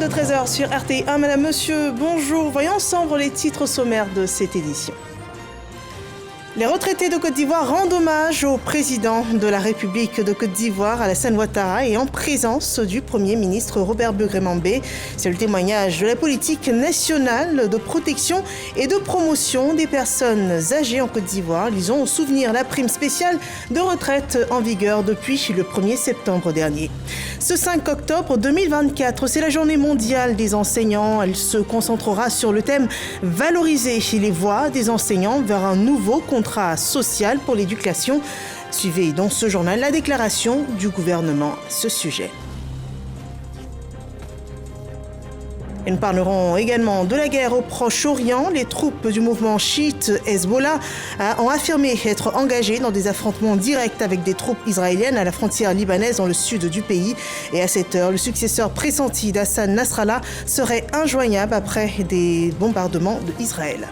de 13h sur RT1. Madame, monsieur, bonjour. Voyons ensemble les titres sommaires de cette édition. Les retraités de Côte d'Ivoire rendent hommage au président de la République de Côte d'Ivoire, Alassane Ouattara, et en présence du Premier ministre Robert Begremambé. C'est le témoignage de la politique nationale de protection et de promotion des personnes âgées en Côte d'Ivoire. Ils ont au souvenir la prime spéciale de retraite en vigueur depuis le 1er septembre dernier. Ce 5 octobre 2024, c'est la journée mondiale des enseignants. Elle se concentrera sur le thème « Valoriser les voix des enseignants vers un nouveau contrat social pour l'éducation ». Suivez dans ce journal la déclaration du gouvernement à ce sujet. Et nous parlerons également de la guerre au Proche-Orient. Les troupes du mouvement chiite Hezbollah ont affirmé être engagées dans des affrontements directs avec des troupes israéliennes à la frontière libanaise dans le sud du pays. Et à cette heure, le successeur pressenti d'Hassan Nasrallah serait injoignable après des bombardements d'Israël.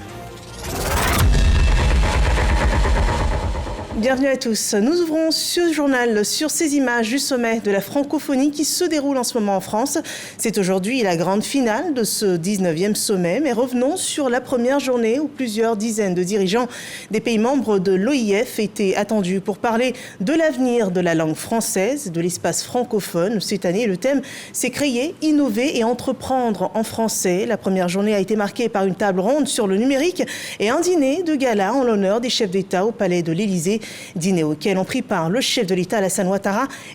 Bienvenue à tous. Nous ouvrons ce journal sur ces images du sommet de la francophonie qui se déroule en ce moment en France. C'est aujourd'hui la grande finale de ce 19e sommet, mais revenons sur la première journée où plusieurs dizaines de dirigeants des pays membres de l'OIF étaient attendus pour parler de l'avenir de la langue française, de l'espace francophone. Cette année, le thème s'est créé, innover et entreprendre en français. La première journée a été marquée par une table ronde sur le numérique et un dîner de gala en l'honneur des chefs d'État au palais de l'Élysée. Dîner auquel ont pris part le chef de l'État Alassane Ouattara et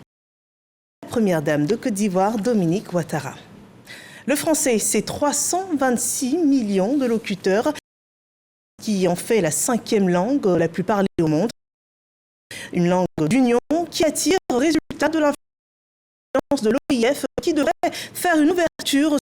la première dame de Côte d'Ivoire Dominique Ouattara. Le français, c'est 326 millions de locuteurs qui en fait la 5e langue la plus parlée au monde. Une langue d'union qui attire au résultat de l'influence de l'OIF qui devrait faire une ouverture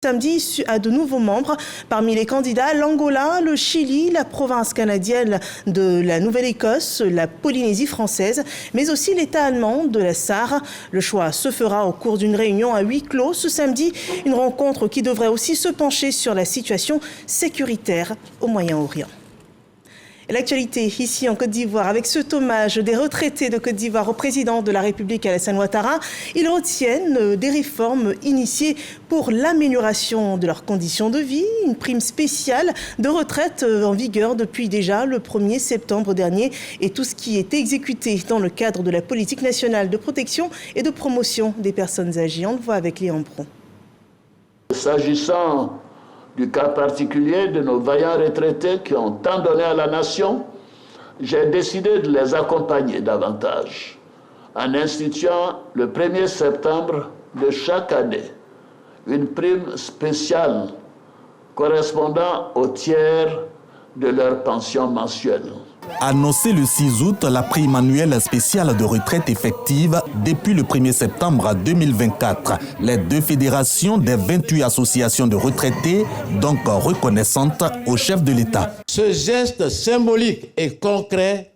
samedi à de nouveaux membres. Parmi les candidats, l'Angola, le Chili, la province canadienne de la Nouvelle-Écosse, la Polynésie française, mais aussi l'État allemand de la Sarre. Le choix se fera au cours d'une réunion à huis clos ce samedi, une rencontre qui devrait aussi se pencher sur la situation sécuritaire au Moyen-Orient. L'actualité ici en Côte d'Ivoire avec ce hommage des retraités de Côte d'Ivoire au président de la République Alassane Ouattara. Ils retiennent des réformes initiées pour l'amélioration de leurs conditions de vie, une prime spéciale de retraite en vigueur depuis déjà le 1er septembre dernier et tout ce qui est exécuté dans le cadre de la politique nationale de protection et de promotion des personnes âgées. On le voit avec Léon Bron. S'agissant du cas particulier de nos vaillants retraités qui ont tant donné à la nation, j'ai décidé de les accompagner davantage en instituant le 1er septembre de chaque année une prime spéciale correspondant au tiers de leur pension mensuelle. Annoncé le 6 août, la prime annuelle spéciale de retraite effective depuis le 1er septembre 2024. Les deux fédérations des 28 associations de retraités, donc reconnaissantes au chef de l'État. Ce geste symbolique et concret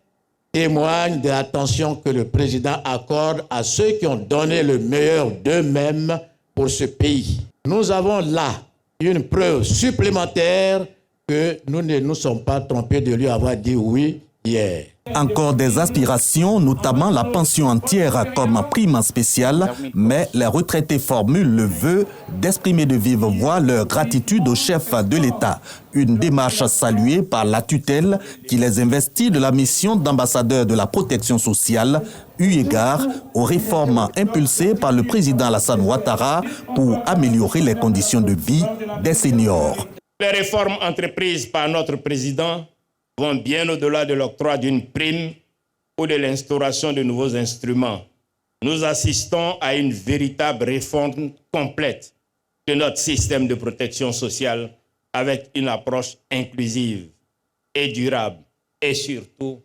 témoigne de l'attention que le président accorde à ceux qui ont donné le meilleur d'eux-mêmes pour ce pays. Nous avons là une preuve supplémentaire que nous ne nous sommes pas trompés de lui avoir dit oui hier. Encore des aspirations, notamment la pension entière comme prime spéciale, mais les retraités formulent le vœu d'exprimer de vive voix leur gratitude au chef de l'État. Une démarche saluée par la tutelle qui les investit de la mission d'ambassadeur de la protection sociale, eu égard aux réformes impulsées par le président Alassane Ouattara pour améliorer les conditions de vie des seniors. Les réformes entreprises par notre président vont bien au-delà de l'octroi d'une prime ou de l'instauration de nouveaux instruments. Nous assistons à une véritable réforme complète de notre système de protection sociale avec une approche inclusive et durable et surtout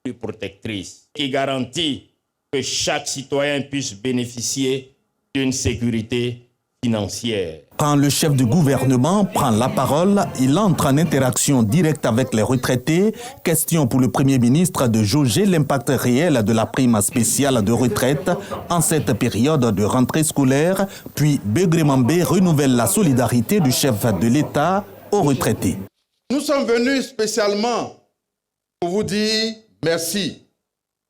plus protectrice qui garantit que chaque citoyen puisse bénéficier d'une sécurité financière. Quand le chef du gouvernement prend la parole, il entre en interaction directe avec les retraités. Question pour le Premier ministre de jauger l'impact réel de la prime spéciale de retraite en cette période de rentrée scolaire. Puis Begremambé renouvelle la solidarité du chef de l'État aux retraités. Nous sommes venus spécialement pour vous dire merci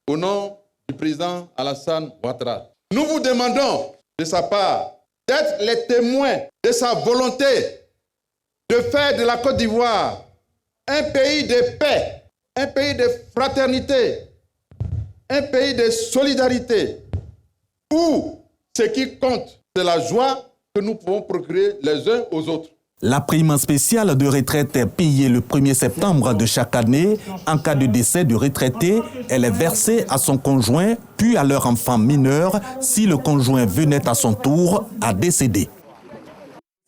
au nom du président Alassane Ouattara. Nous vous demandons de sa part d'être les témoins de sa volonté de faire de la Côte d'Ivoire un pays de paix, un pays de fraternité, un pays de solidarité, où ce qui compte, c'est la joie que nous pouvons procurer les uns aux autres. La prime spéciale de retraite est payée le 1er septembre de chaque année. En cas de décès du retraité, elle est versée à son conjoint, puis à leur enfant mineur, si le conjoint venait à son tour à décéder.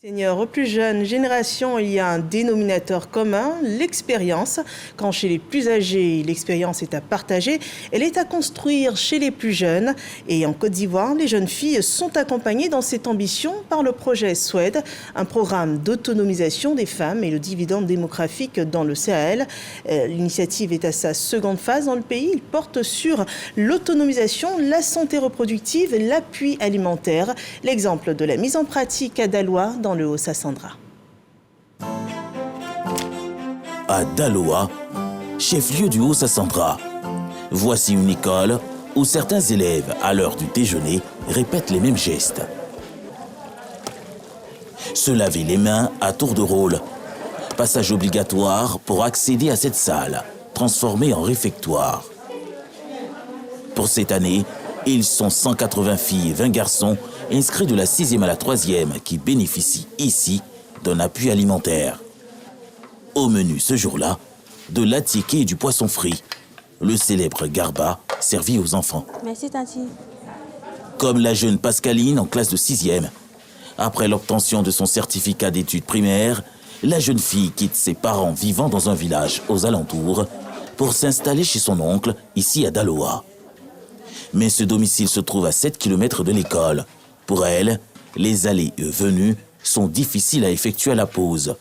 Seigneur, aux plus jeunes générations, il y a un dénominateur commun, l'expérience. Quand chez les plus âgés, l'expérience est à partager, elle est à construire chez les plus jeunes. Et en Côte d'Ivoire, les jeunes filles sont accompagnées dans cette ambition par le projet SWED, un programme d'autonomisation des femmes et le dividende démographique dans le Sahel. L'initiative est à sa seconde phase dans le pays. Il porte sur l'autonomisation, la santé reproductive, l'appui alimentaire. L'exemple de la mise en pratique à Daloa dans le Haut-Sassandra. À Daloa, chef-lieu du Haut-Sassandra, voici une école où certains élèves, à l'heure du déjeuner, répètent les mêmes gestes. Se laver les mains à tour de rôle. Passage obligatoire pour accéder à cette salle, transformée en réfectoire. Pour cette année, ils sont 180 filles et 20 garçons inscrits de la 6e à la 3e qui bénéficient ici d'un appui alimentaire. Au menu ce jour-là, de l'attiéké et du poisson frit, le célèbre garba servi aux enfants. Merci, Tanti. Comme la jeune Pascaline en classe de 6e. Après l'obtention de son certificat d'études primaires, la jeune fille quitte ses parents vivant dans un village aux alentours pour s'installer chez son oncle, ici à Daloa. Mais ce domicile se trouve à 7 km de l'école. Pour elle, les allées et venues sont difficiles à effectuer à la pause.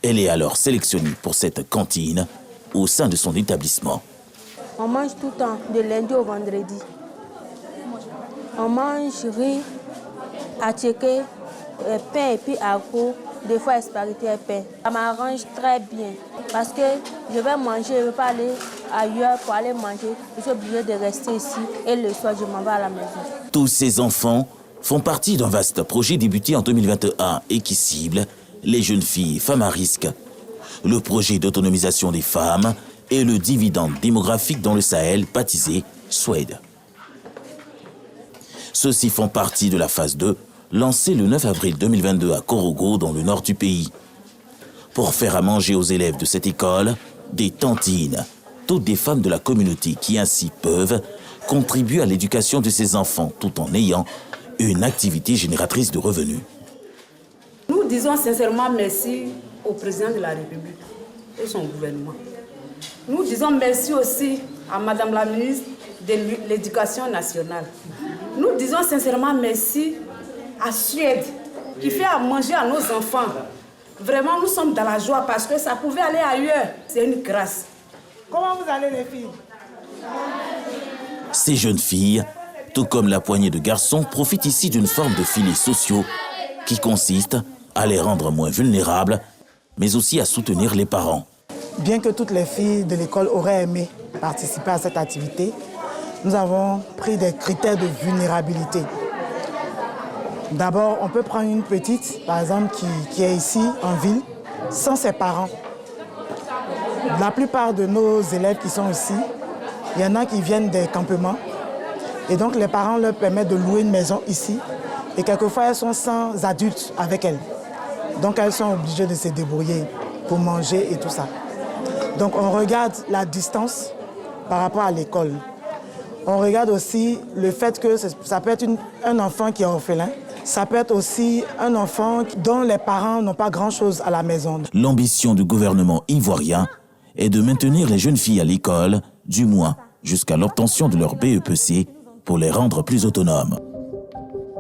Elle est alors sélectionnée pour cette cantine au sein de son établissement. On mange tout le temps, de lundi au vendredi. On mange riz, attiéké, pain et puis haricot, des fois spaghetti et pain. Ça m'arrange très bien parce que je vais manger, je ne veux pas aller ailleurs pour aller manger. Je suis obligée de rester ici et le soir, je m'en vais à la maison. Tous ces enfants font partie d'un vaste projet débuté en 2021 et qui cible les jeunes filles et femmes à risque. Le projet d'autonomisation des femmes et le dividende démographique dans le Sahel baptisé SWED. Ceux-ci font partie de la phase 2, lancée le 9 avril 2022 à Korogo, dans le nord du pays. Pour faire à manger aux élèves de cette école, des tantines, toutes des femmes de la communauté qui ainsi peuvent contribuer à l'éducation de ces enfants tout en ayant une activité génératrice de revenus. Nous disons sincèrement merci au président de la République et son gouvernement. Nous disons merci aussi à Madame la ministre de l'Éducation nationale. Nous disons sincèrement merci à Suède qui fait à manger à nos enfants. Vraiment, nous sommes dans la joie parce que ça pouvait aller ailleurs. C'est une grâce. Comment vous allez les filles? Ces jeunes filles, tout comme la poignée de garçons, profitent ici d'une forme de filets sociaux qui consiste à les rendre moins vulnérables, mais aussi à soutenir les parents. Bien que toutes les filles de l'école auraient aimé participer à cette activité, nous avons pris des critères de vulnérabilité. D'abord, on peut prendre une petite, par exemple, qui est ici, en ville, sans ses parents. La plupart de nos élèves qui sont ici, il y en a qui viennent des campements. Et donc, les parents leur permettent de louer une maison ici. Et quelquefois, elles sont sans adultes avec elles. Donc, elles sont obligées de se débrouiller pour manger et tout ça. Donc, on regarde la distance par rapport à l'école. On regarde aussi le fait que ça peut être un enfant qui est orphelin. Ça peut être aussi un enfant dont les parents n'ont pas grand-chose à la maison. L'ambition du gouvernement ivoirien est de maintenir les jeunes filles à l'école, du moins jusqu'à l'obtention de leur BEPC, pour les rendre plus autonomes.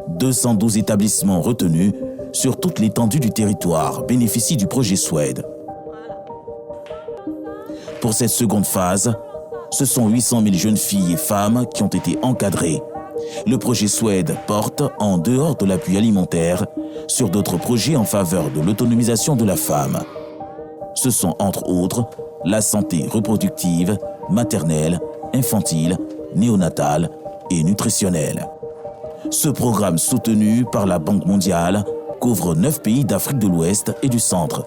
212 établissements retenus sur toute l'étendue du territoire bénéficient du projet SWED. Pour cette seconde phase, ce sont 800 000 jeunes filles et femmes qui ont été encadrées. Le projet SWED porte, en dehors de l'appui alimentaire, sur d'autres projets en faveur de l'autonomisation de la femme. Ce sont entre autres la santé reproductive, maternelle, infantile, néonatale et nutritionnelle. Ce programme soutenu par la Banque mondiale couvre 9 pays d'Afrique de l'Ouest et du Centre.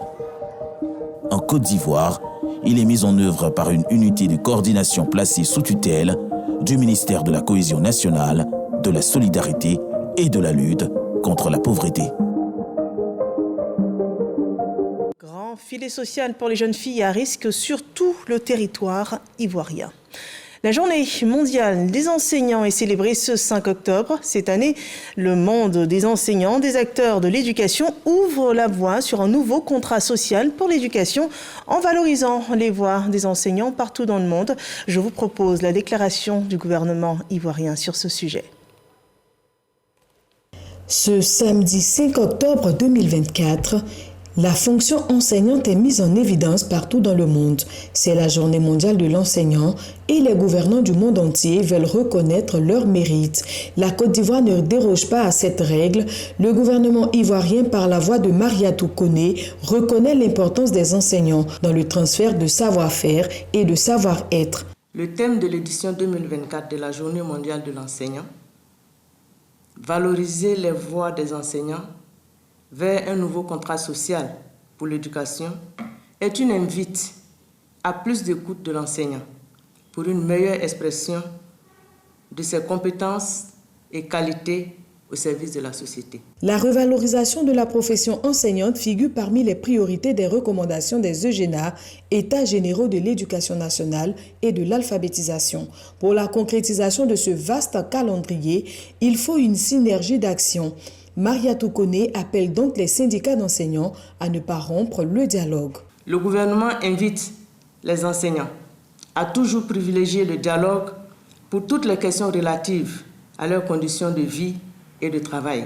En Côte d'Ivoire, il est mis en œuvre par une unité de coordination placée sous tutelle du ministère de la Cohésion nationale, de la solidarité et de la lutte contre la pauvreté. Grand filet social pour les jeunes filles à risque sur tout le territoire ivoirien. La journée mondiale des enseignants est célébrée ce 5 octobre. Cette année, le monde des enseignants, des acteurs de l'éducation ouvre la voie sur un nouveau contrat social pour l'éducation en valorisant les voix des enseignants partout dans le monde. Je vous propose la déclaration du gouvernement ivoirien sur ce sujet. Ce samedi 5 octobre 2024, la fonction enseignante est mise en évidence partout dans le monde. C'est la journée mondiale de l'enseignant et les gouvernants du monde entier veulent reconnaître leur mérite. La Côte d'Ivoire ne déroge pas à cette règle. Le gouvernement ivoirien, par la voix de Mariatou Koné, reconnaît l'importance des enseignants dans le transfert de savoir-faire et de savoir-être. Le thème de l'édition 2024 de la journée mondiale de l'enseignant, valoriser les voix des enseignants vers un nouveau contrat social pour l'éducation, est une invite à plus d'écoute de l'enseignant pour une meilleure expression de ses compétences et qualités au service de la société. La revalorisation de la profession enseignante figure parmi les priorités des recommandations des EGENA, États généraux de l'éducation nationale et de l'alphabétisation. Pour la concrétisation de ce vaste calendrier, il faut une synergie d'action. Mariatou Koné appelle donc les syndicats d'enseignants à ne pas rompre le dialogue. Le gouvernement invite les enseignants à toujours privilégier le dialogue pour toutes les questions relatives à leurs conditions de vie et de travail.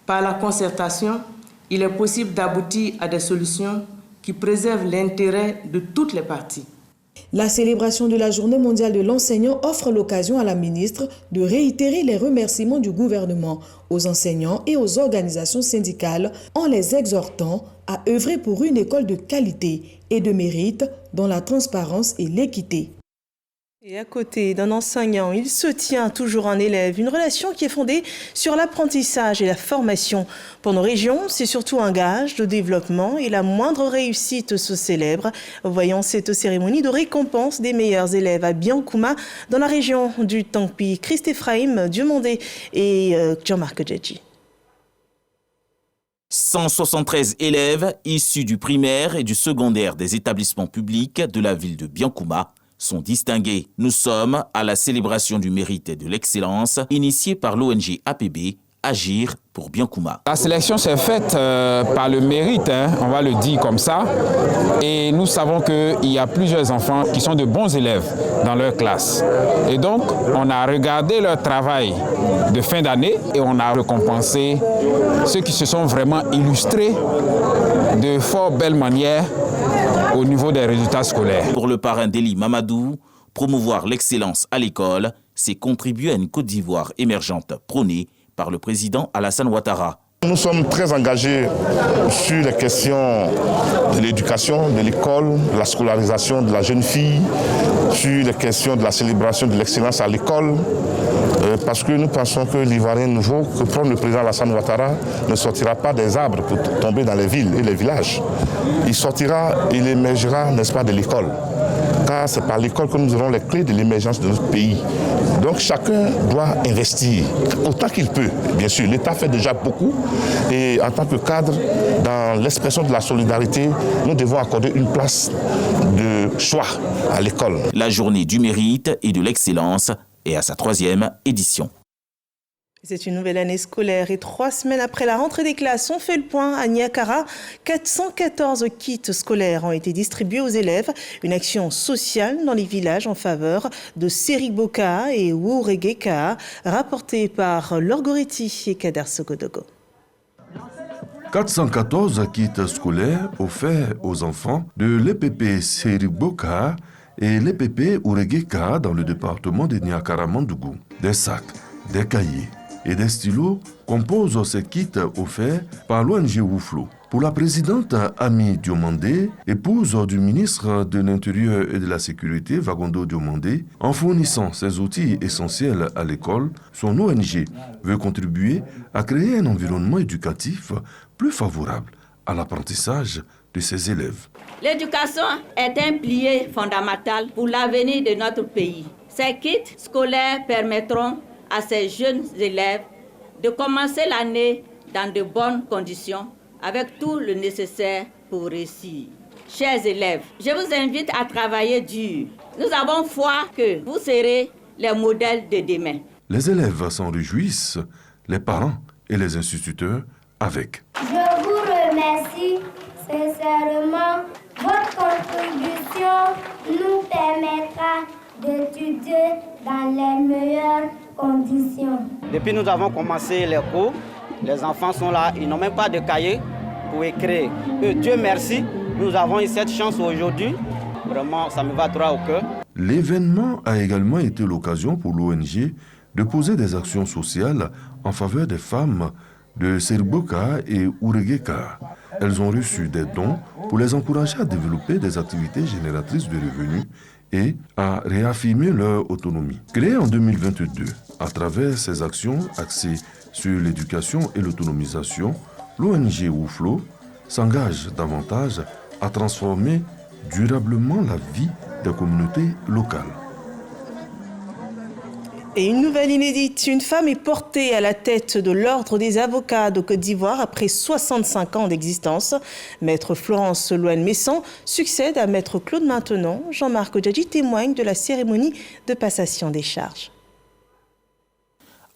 Par la concertation, il est possible d'aboutir à des solutions qui préservent l'intérêt de toutes les parties. La célébration de la Journée mondiale de l'enseignant offre l'occasion à la ministre de réitérer les remerciements du gouvernement aux enseignants et aux organisations syndicales en les exhortant à œuvrer pour une école de qualité et de mérite dans la transparence et l'équité. Et à côté d'un enseignant, il se tient toujours un élève, une relation qui est fondée sur l'apprentissage et la formation. Pour nos régions, c'est surtout un gage de développement et la moindre réussite se célèbre. Voyons cette cérémonie de récompense des meilleurs élèves à Biankouma, dans la région du Tangpi. Christ Ephraim, Diomondé et Jean-Marc Djedji. 173 élèves issus du primaire et du secondaire des établissements publics de la ville de Biankouma sont distingués. Nous sommes à la célébration du mérite et de l'excellence initiée par l'ONG APB, Agir pour Biankouma. La sélection s'est faite par le mérite, on va le dire comme ça. Et nous savons qu'il y a plusieurs enfants qui sont de bons élèves dans leur classe. Et donc, on a regardé leur travail de fin d'année et on a récompensé ceux qui se sont vraiment illustrés de fort belle manière au niveau des résultats scolaires. Pour le parrain Deli Mamadou, promouvoir l'excellence à l'école, c'est contribuer à une Côte d'Ivoire émergente prônée par le président Alassane Ouattara. Nous sommes très engagés sur les questions de l'éducation, de l'école, de la scolarisation de la jeune fille, sur les questions de la célébration de l'excellence à l'école, parce que nous pensons que l'Ivoirien nouveau que prend le président Alassane Ouattara ne sortira pas des arbres pour tomber dans les villes et les villages. Il sortira, il émergera, n'est-ce pas, de l'école. Car c'est par l'école que nous aurons les clés de l'émergence de notre pays. Donc chacun doit investir autant qu'il peut. Bien sûr, l'État fait déjà beaucoup et en tant que cadre, dans l'expression de la solidarité, nous devons accorder une place de choix à l'école. La journée du mérite et de l'excellence est à sa 3e édition. C'est une nouvelle année scolaire et 3 semaines après la rentrée des classes, on fait le point à Niakara. 414 kits scolaires ont été distribués aux élèves. Une action sociale dans les villages en faveur de Seriboka et Wouregeka, rapportée par Lorgoretti et Kader Sokodogo. 414 kits scolaires offerts aux enfants de l'EPP Seriboka et l'EPP Wouregeka dans le département de Niakara-Mandougou. Des sacs, des cahiers et des stylos composent ces kits offerts par l'ONG Wouflo. Pour la présidente Ami Diomandé, épouse du ministre de l'Intérieur et de la Sécurité, Vagondo Diomandé, en fournissant ces outils essentiels à l'école, son ONG veut contribuer à créer un environnement éducatif plus favorable à l'apprentissage de ses élèves. L'éducation est un pilier fondamental pour l'avenir de notre pays. Ces kits scolaires permettront à ces jeunes élèves de commencer l'année dans de bonnes conditions avec tout le nécessaire pour réussir. Chers élèves, je vous invite à travailler dur. Nous avons foi que vous serez les modèles de demain. Les élèves s'en réjouissent, les parents et les instituteurs avec. Je vous remercie sincèrement. Votre contribution nous permettra d'étudier dans les meilleures conditions. Depuis que nous avons commencé les cours, les enfants sont là, ils n'ont même pas de cahier pour écrire. Et Dieu merci, nous avons eu cette chance aujourd'hui. Vraiment, ça me va droit au cœur. L'événement a également été l'occasion pour l'ONG de poser des actions sociales en faveur des femmes de Serboka et Ouregeka. Elles ont reçu des dons pour les encourager à développer des activités génératrices de revenus et à réaffirmer leur autonomie. Créée en 2022, à travers ces actions axées sur l'éducation et l'autonomisation, l'ONG Wouflo s'engage davantage à transformer durablement la vie des communautés locales. Et une nouvelle inédite, une femme est portée à la tête de l'Ordre des avocats de Côte d'Ivoire après 65 ans d'existence. Maître Florence Louane-Messan succède à Maître Claude Maintenon. Jean-Marc Odjadji témoigne de la cérémonie de passation des charges.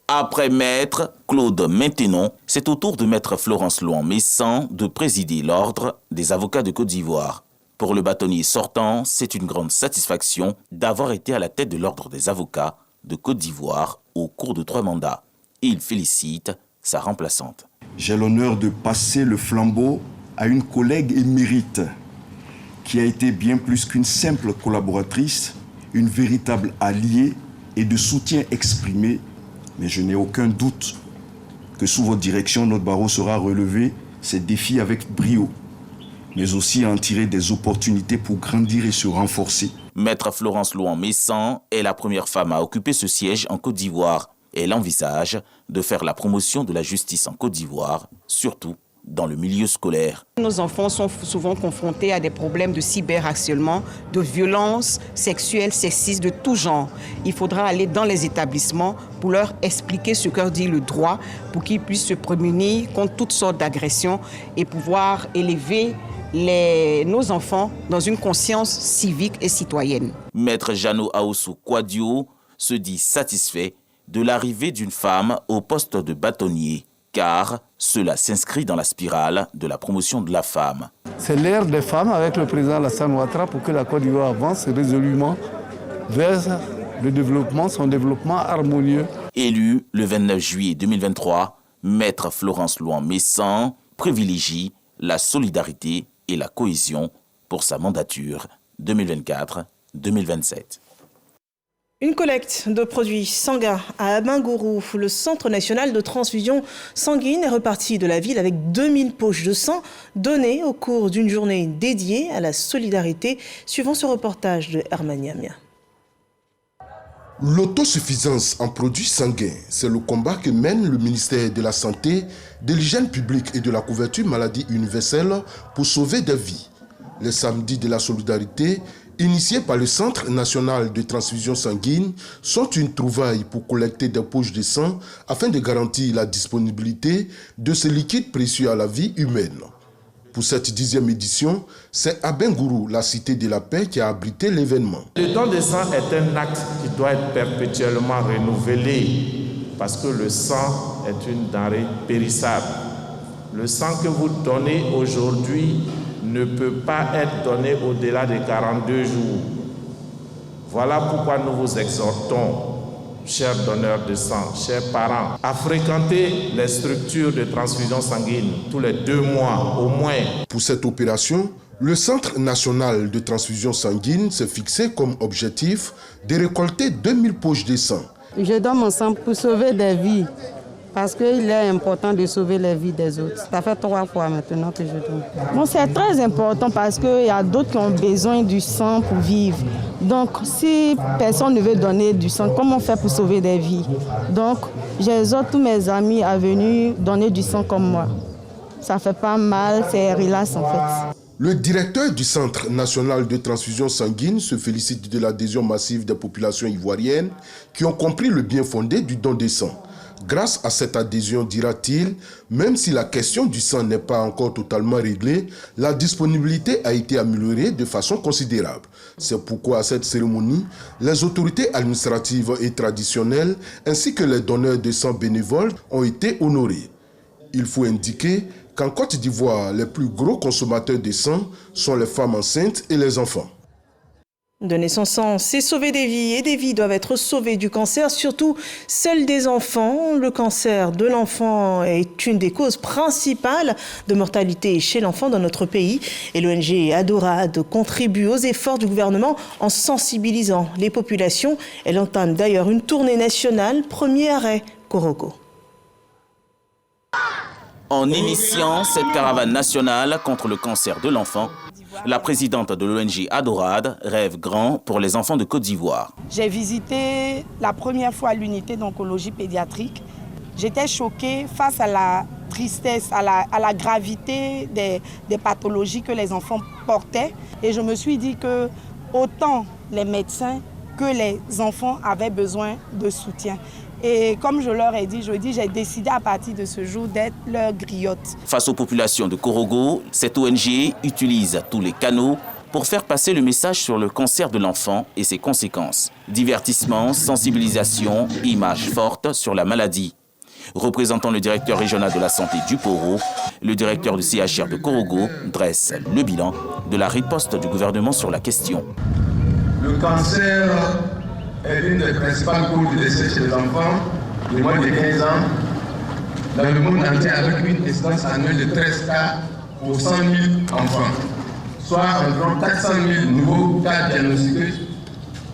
Après Maître Claude Maintenon, c'est au tour de Maître Florence Louane-Messan de présider l'Ordre des avocats de Côte d'Ivoire. Pour le bâtonnier sortant, c'est une grande satisfaction d'avoir été à la tête de l'Ordre des avocats de Côte d'Ivoire au cours de 3 mandats. Il félicite sa remplaçante. J'ai l'honneur de passer le flambeau à une collègue émérite qui a été bien plus qu'une simple collaboratrice, une véritable alliée et de soutien exprimé. Mais je n'ai aucun doute que sous votre direction, notre barreau saura relever ces défis avec brio, mais aussi à en tirer des opportunités pour grandir et se renforcer. Maître Florence Louane-Messan est la première femme à occuper ce siège en Côte d'Ivoire. Elle envisage de faire la promotion de la justice en Côte d'Ivoire, surtout dans le milieu scolaire. Nos enfants sont souvent confrontés à des problèmes de cyberharcèlement, de violences sexuelles, sexistes de tout genre. Il faudra aller dans les établissements pour leur expliquer ce que dit le droit, pour qu'ils puissent se prémunir contre toutes sortes d'agressions et pouvoir élever nos enfants dans une conscience civique et citoyenne. Maître Jano Aoussou Kouadio se dit satisfait de l'arrivée d'une femme au poste de bâtonnier, car cela s'inscrit dans la spirale de la promotion de la femme. C'est l'ère des femmes avec le président Alassane Ouattara pour que la Côte d'Ivoire avance résolument vers le développement, son développement harmonieux. Élue le 29 juillet 2023, Maître Florence Louane-Messan privilégie la solidarité et la cohésion pour sa mandature 2024-2027. Une collecte de produits sanguins à Abangourou, le Centre national de transfusion sanguine est reparti de la ville avec 2000 poches de sang données au cours d'une journée dédiée à la solidarité, suivant ce reportage de Hermaniamia. L'autosuffisance en produits sanguins, c'est le combat que mène le ministère de la Santé, de l'Hygiène publique et de la couverture maladie universelle pour sauver des vies. Les samedis de la solidarité, initiés par le Centre national de transfusion sanguine, sont une trouvaille pour collecter des poches de sang afin de garantir la disponibilité de ce liquide précieux à la vie humaine. Pour cette 10e édition, c'est Abangourou, la cité de la paix, qui a abrité l'événement. Le don de sang est un acte qui doit être perpétuellement renouvelé parce que le sang est une denrée périssable. Le sang que vous donnez aujourd'hui ne peut pas être donné au-delà de 42 jours. Voilà pourquoi nous vous exhortons, chers donneurs de sang, chers parents, à fréquenter les structures de transfusion sanguine tous les 2 mois au moins. Pour cette opération, le Centre national de transfusion sanguine s'est fixé comme objectif de récolter 2000 poches de sang. Je donne mon sang pour sauver des vies. Parce qu'il est important de sauver les vies des autres. Ça fait 3 fois maintenant que je donne. Bon, c'est très important parce qu'il y a d'autres qui ont besoin du sang pour vivre. Donc, si personne ne veut donner du sang, comment on fait pour sauver des vies? Donc, j'exhorte tous mes amis à venir donner du sang comme moi. Ça fait pas mal, c'est relax en fait. Le directeur du Centre national de transfusion sanguine se félicite de l'adhésion massive des populations ivoiriennes qui ont compris le bien fondé du don de sang. Grâce à cette adhésion, dira-t-il, même si la question du sang n'est pas encore totalement réglée, la disponibilité a été améliorée de façon considérable. C'est pourquoi à cette cérémonie, les autorités administratives et traditionnelles ainsi que les donneurs de sang bénévoles ont été honorés. Il faut indiquer qu'en Côte d'Ivoire, les plus gros consommateurs de sang sont les femmes enceintes et les enfants. Donner son sang, c'est sauver des vies et des vies doivent être sauvées du cancer, surtout celles des enfants. Le cancer de l'enfant est une des causes principales de mortalité chez l'enfant dans notre pays. Et l'ONG Adorade contribue aux efforts du gouvernement en sensibilisant les populations. Elle entame d'ailleurs une tournée nationale, premier arrêt, Korogo. En initiant cette caravane nationale contre le cancer de l'enfant, la présidente de l'ONG Adorade rêve grand pour les enfants de Côte d'Ivoire. J'ai visité la première fois l'unité d'oncologie pédiatrique. J'étais choquée face à la tristesse, à la gravité des pathologies que les enfants portaient. Et je me suis dit que autant les médecins que les enfants avaient besoin de soutien. Et comme je leur ai dit, j'ai décidé à partir de ce jour d'être leur griotte. Face aux populations de Korogo, cette ONG utilise tous les canaux pour faire passer le message sur le cancer de l'enfant et ses conséquences. Divertissement, sensibilisation, images fortes sur la maladie. Représentant le directeur régional de la santé du Poro, le directeur du CHR de Korogo dresse le bilan de la riposte du gouvernement sur la question. Le cancer est l'une des principales causes de décès chez les enfants de moins de 15 ans dans le monde entier, avec une incidence annuelle de 13 cas pour 100 000 enfants, soit environ 400 000 nouveaux cas diagnostiqués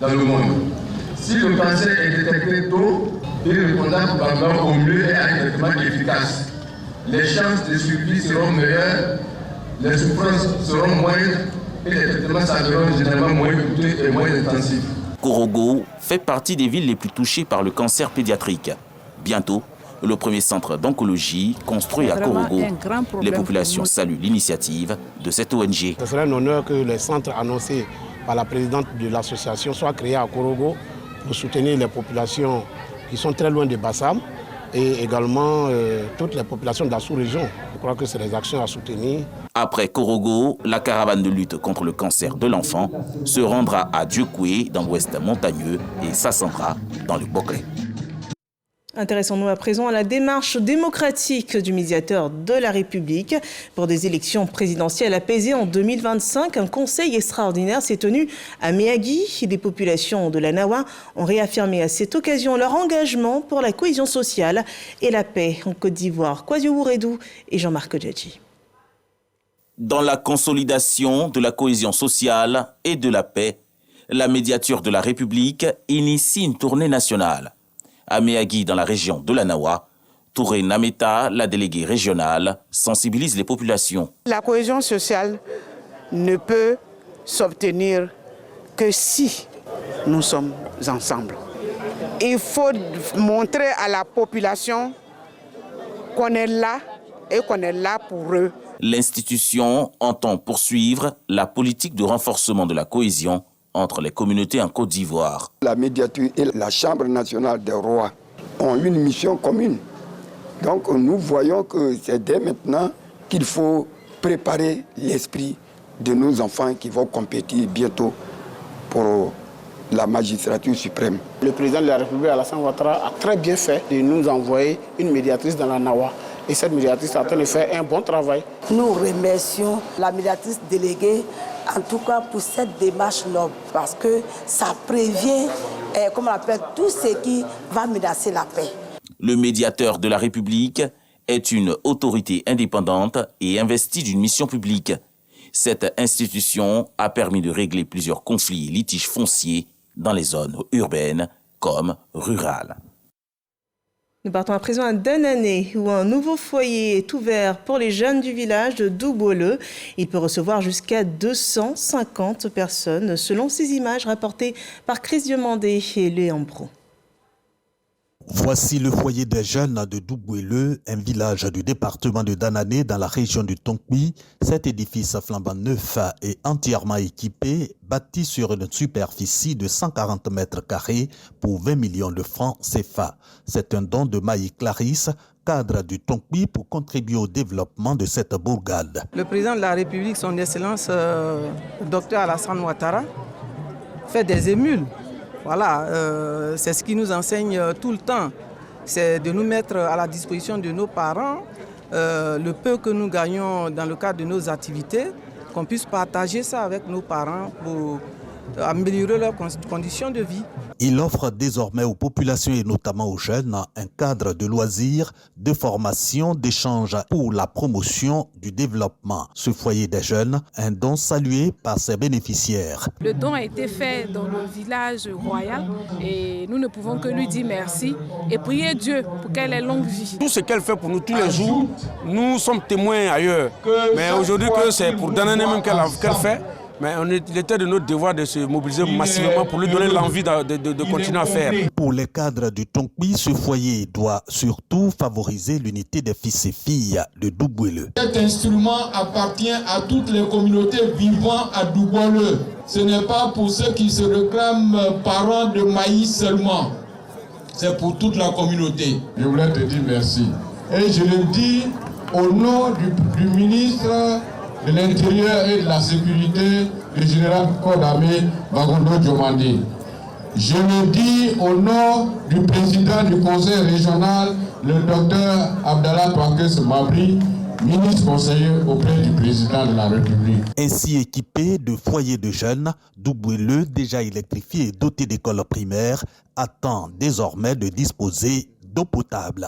dans le monde. Si le cancer est détecté tôt, il répondra probablement au mieux et à un traitement efficace. Les chances de survie seront meilleures, les souffrances seront moindres et les traitements seront généralement moins coûteux et moins intensifs. Korogo fait partie des villes les plus touchées par le cancer pédiatrique. Bientôt, le premier centre d'oncologie construit à Korogo. Les populations saluent l'initiative de cette ONG. Ce serait un honneur que les centres annoncés par la présidente de l'association soient créés à Korogo pour soutenir les populations qui sont très loin de Bassam et également toutes les populations de la sous-région. Je crois que c'est des actions à soutenir. Après Korogo, la caravane de lutte contre le cancer de l'enfant se rendra à Dieukoué dans l'ouest montagneux et s'ascendra dans le Boclé. Intéressons-nous à présent à la démarche démocratique du médiateur de la République. Pour des élections présidentielles apaisées en 2025, un conseil extraordinaire s'est tenu à Méagui. Les populations de la Nawa ont réaffirmé à cette occasion leur engagement pour la cohésion sociale et la paix en Côte d'Ivoire. Kwasi Ouredou et Jean-Marc Djadji. Dans la consolidation de la cohésion sociale et de la paix, la médiature de la République initie une tournée nationale. À Méagui, dans la région de la Nawa, Touré Nameta, la déléguée régionale, sensibilise les populations. La cohésion sociale ne peut s'obtenir que si nous sommes ensemble. Il faut montrer à la population qu'on est là et qu'on est là pour eux. L'institution entend poursuivre la politique de renforcement de la cohésion entre les communautés en Côte d'Ivoire. La médiature et la Chambre nationale des rois ont une mission commune. Donc nous voyons que c'est dès maintenant qu'il faut préparer l'esprit de nos enfants qui vont compétir bientôt pour la magistrature suprême. Le président de la République, Alassane Ouattara, a très bien fait de nous envoyer une médiatrice dans la Nawa. Et cette médiatrice est en train de faire un bon travail. Nous remercions la médiatrice déléguée, en tout cas pour cette démarche noble, parce que ça prévient, tout ce qui va menacer la paix. Le médiateur de la République est une autorité indépendante et investie d'une mission publique. Cette institution a permis de régler plusieurs conflits et litiges fonciers dans les zones urbaines comme rurales. Nous partons à présent à Danané, où un nouveau foyer est ouvert pour les jeunes du village de Doubouleux. Il peut recevoir jusqu'à 250 personnes, selon ces images rapportées par Chris Diomandé et Léon Pro. Voici le foyer des jeunes de Doubouleux, un village du département de Danané dans la région du Tonkpi. Cet édifice flambant neuf est entièrement équipé, bâti sur une superficie de 140 mètres carrés pour 20 millions de francs CFA. C'est un don de Maï Clarisse, cadre du Tonkpi, pour contribuer au développement de cette bourgade. Le président de la République, son Excellence, Dr Alassane Ouattara, fait des émules. Voilà, c'est ce qui nous enseigne tout le temps, c'est de nous mettre à la disposition de nos parents, le peu que nous gagnons dans le cadre de nos activités, qu'on puisse partager ça avec nos parents pour améliorer leurs conditions de vie. Il offre désormais aux populations et notamment aux jeunes un cadre de loisirs, de formation, d'échange pour la promotion du développement. Ce foyer des jeunes, un don salué par ses bénéficiaires. Le don a été fait dans le village royal et nous ne pouvons que lui dire merci et prier Dieu pour qu'elle ait longue vie. Tout ce qu'elle fait pour nous tous les jours, nous sommes témoins ailleurs. Mais aujourd'hui que c'est pour Danané même qu'elle fait, mais il était de notre devoir de se mobiliser massivement pour lui donner l'envie de continuer à faire. Pour les cadres du Tonkpi, ce foyer doit surtout favoriser l'unité des fils et filles de Doubouleux. Cet instrument appartient à toutes les communautés vivant à Doubouleux. Ce n'est pas pour ceux qui se réclament parents de maïs seulement. C'est pour toute la communauté. Je voulais te dire merci. Et je le dis au nom du ministre de l'Intérieur et de la Sécurité, le général corps d'armée Bagondo Diomandé. Je le dis au nom du président du conseil régional, le docteur Abdallah Touakes Mabri, ministre conseiller auprès du président de la République. Ainsi équipé de foyers de jeunes, Doubouleux, déjà électrifié et doté d'écoles primaires, attend désormais de disposer d'eau potable.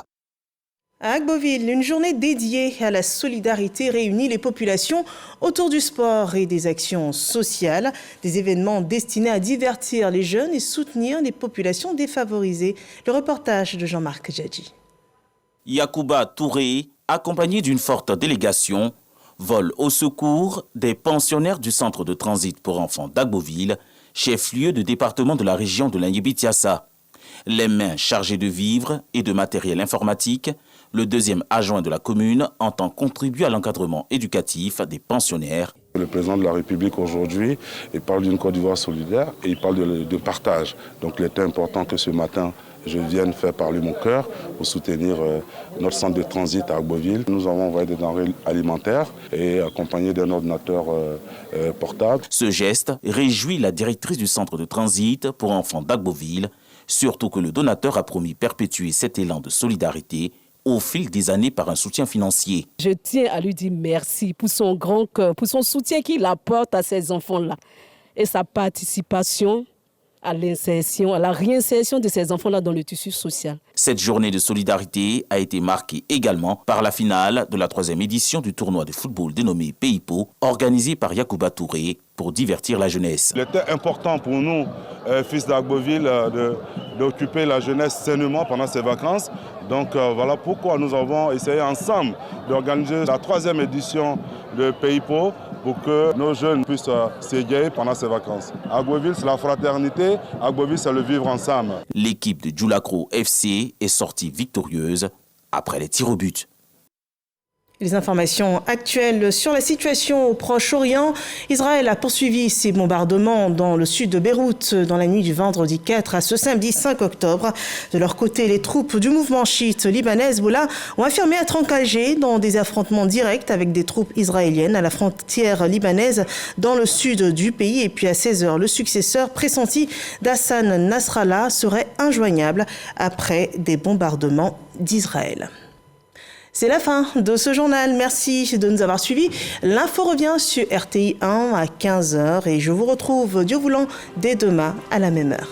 À Agboville, une journée dédiée à la solidarité réunit les populations autour du sport et des actions sociales, des événements destinés à divertir les jeunes et soutenir les populations défavorisées. Le reportage de Jean-Marc Djadji. Yacouba Touré, accompagné d'une forte délégation, vole au secours des pensionnaires du centre de transit pour enfants d'Agboville, chef-lieu de département de la région de l'Ingébi-Tiassa. Les mains chargées de vivres et de matériel informatique, le deuxième adjoint de la commune entend contribuer à l'encadrement éducatif des pensionnaires. Le président de la République aujourd'hui, il parle d'une Côte d'Ivoire solidaire et il parle de partage. Donc il était important que ce matin, je vienne faire parler mon cœur pour soutenir notre centre de transit à Agboville. Nous avons envoyé des denrées alimentaires et accompagné d'un ordinateur portable. Ce geste réjouit la directrice du centre de transit pour enfants d'Agboville, surtout que le donateur a promis perpétuer cet élan de solidarité au fil des années par un soutien financier. Je tiens à lui dire merci pour son grand cœur, pour son soutien qu'il apporte à ces enfants-là et sa participation à l'insertion, à la réinsertion de ces enfants-là dans le tissu social. Cette journée de solidarité a été marquée également par la finale de la 3e édition du tournoi de football dénommé Pays-Po, organisé par Yacouba Touré pour divertir la jeunesse. Il était important pour nous, fils d'Agboville, d'occuper la jeunesse sainement pendant ces vacances. Donc voilà pourquoi nous avons essayé ensemble d'organiser la 3e édition de Pays-Po pour que nos jeunes puissent s'égayer pendant ces vacances. Agboville, c'est la fraternité. Agboville, c'est le vivre ensemble. L'équipe de Djoulakro FC est sortie victorieuse après les tirs au but. Les informations actuelles sur la situation au Proche-Orient. Israël a poursuivi ses bombardements dans le sud de Beyrouth dans la nuit du vendredi 4 à ce samedi 5 octobre. De leur côté, les troupes du mouvement chiite libanais Hezbollah ont affirmé être engagées dans des affrontements directs avec des troupes israéliennes à la frontière libanaise dans le sud du pays. Et puis à 16h, le successeur pressenti d'Hassan Nasrallah serait injoignable après des bombardements d'Israël. C'est la fin de ce journal. Merci de nous avoir suivis. L'info revient sur RTI 1 à 15h et je vous retrouve, Dieu voulant, dès demain à la même heure.